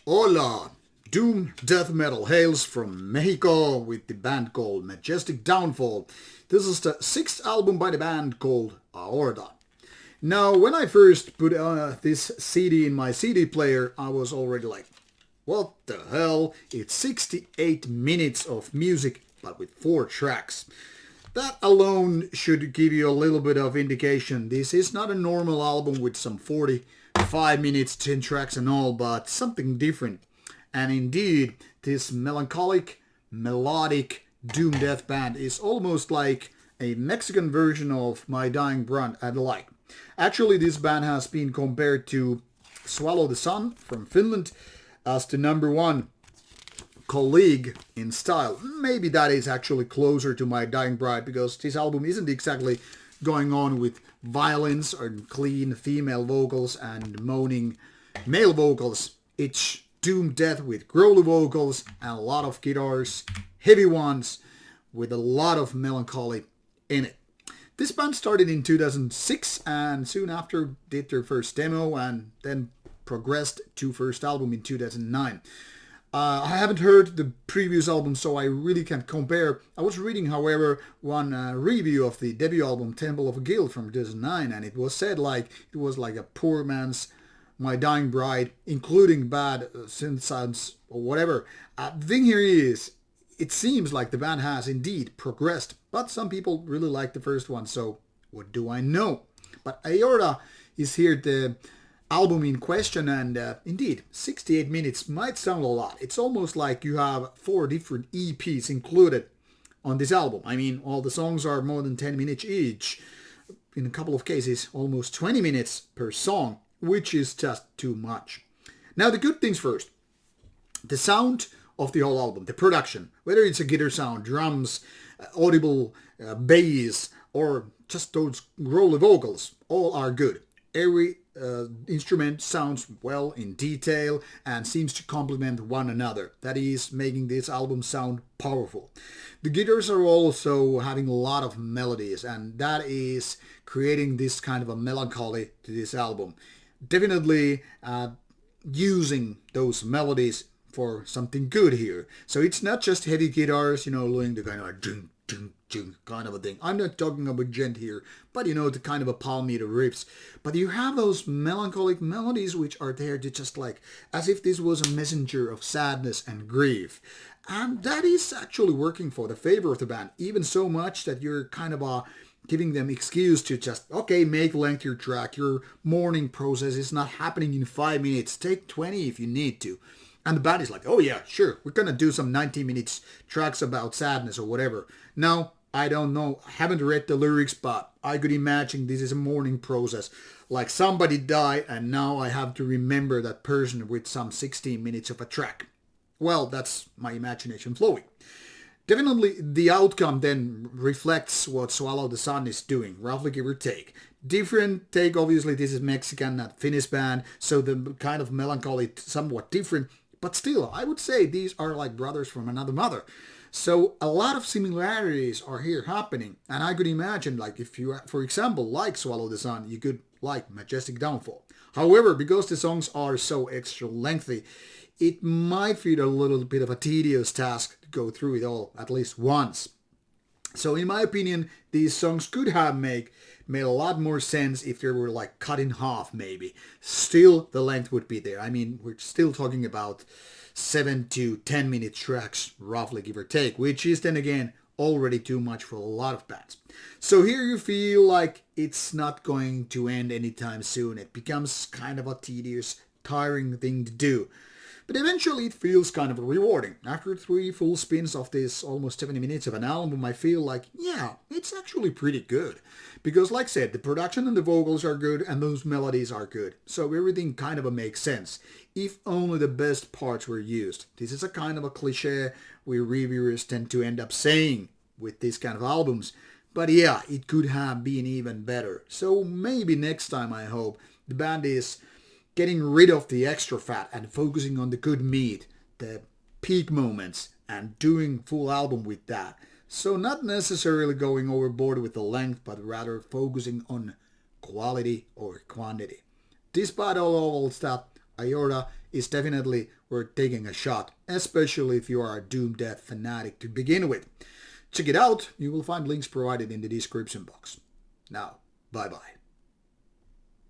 Hola! Doom death metal hails from Mexico with the band called Majestic Downfall. This is the sixth album by the band called Aorta. Now, when I first put this CD in my CD player, I was already like, what the hell? It's 68 minutes of music, but with 4 tracks. That alone should give you a little bit of indication. This is not a normal album with some 45 minutes, 10 tracks and all, but something different. And indeed, this melancholic, melodic doom death band is almost like a Mexican version of My Dying Bride and the like. Actually, this band has been compared to Swallow the Sun from Finland as the number one colleague in style. Maybe that is actually closer to My Dying Bride, because this album isn't exactly going on with violins or clean female vocals and moaning male vocals. It's doom death with growly vocals and a lot of guitars, heavy ones, with a lot of melancholy in it. This band started in 2006 and soon after did their first demo and then progressed to first album in 2009. I haven't heard the previous album, so I really can't compare. I was reading, however, one review of the debut album Temple of Guilt from 2009, and it was said like it was like a poor man's My Dying Bride, including bad synth sounds or whatever. The thing here is, it seems like the band has indeed progressed, but some people really like the first one, so what do I know? But Aorta is here the album in question, and indeed 68 minutes might sound a lot. It's almost like you have 4 different EPs included on this album. I mean, all the songs are more than 10 minutes each, in a couple of cases almost 20 minutes per song, which is just too much. Now, the good things first. The sound of the whole album, the production, whether it's a guitar sound, drums, audible bass, or just those growly vocals, all are good. Every instrument sounds well in detail and seems to complement one another. That is making this album sound powerful. The guitars are also having a lot of melodies, and that is creating this kind of a melancholy to this album. Definitely using those melodies for something good here. So it's not just heavy guitars, doing the kind of ding, ding, ding kind of a thing. I'm not talking about gent here, but the kind of a palm meter riffs. But you have those melancholic melodies which are there to just like, as if this was a messenger of sadness and grief. And that is actually working for the favor of the band, even so much that you're kind of giving them excuse to just, okay, make lengthier track. Your mourning process is not happening in 5 minutes. Take 20 if you need to. And the band is like, oh yeah, sure, we're gonna do some 90 minutes tracks about sadness or whatever. Now, I don't know, I haven't read the lyrics, but I could imagine this is a mourning process. Like somebody died and now I have to remember that person with some 16 minutes of a track. Well, that's my imagination flowing. Definitely the outcome then reflects what Swallow the Sun is doing, roughly give or take. Different take, obviously this is Mexican, not Finnish band, so the kind of melancholy somewhat different. But still, I would say these are like brothers from another mother. So a lot of similarities are here happening. And I could imagine, like, if you, for example, like Swallow the Sun, you could like Majestic Downfall. However, because the songs are so extra lengthy, it might feel a little bit of a tedious task to go through it all at least once. So in my opinion, these songs could have made a lot more sense if they were like cut in half maybe. Still, the length would be there. I mean, we're still talking about 7 to 10 minute tracks, roughly give or take, which is then again already too much for a lot of bands. So here you feel like it's not going to end anytime soon. It becomes kind of a tedious, tiring thing to do. But eventually it feels kind of rewarding. After 3 full spins of this almost 70 minutes of an album, I feel like, yeah, it's actually pretty good. Because like I said, the production and the vocals are good and those melodies are good. So everything kind of makes sense, if only the best parts were used. This is a kind of a cliche we reviewers tend to end up saying with these kind of albums. But yeah, it could have been even better. So maybe next time, I hope, the band is getting rid of the extra fat and focusing on the good meat, the peak moments, and doing full album with that. So not necessarily going overboard with the length, but rather focusing on quality or quantity. Despite all that, Aorta is definitely worth taking a shot, especially if you are a Doom Death fanatic to begin with. Check it out, you will find links provided in the description box. Now, bye bye.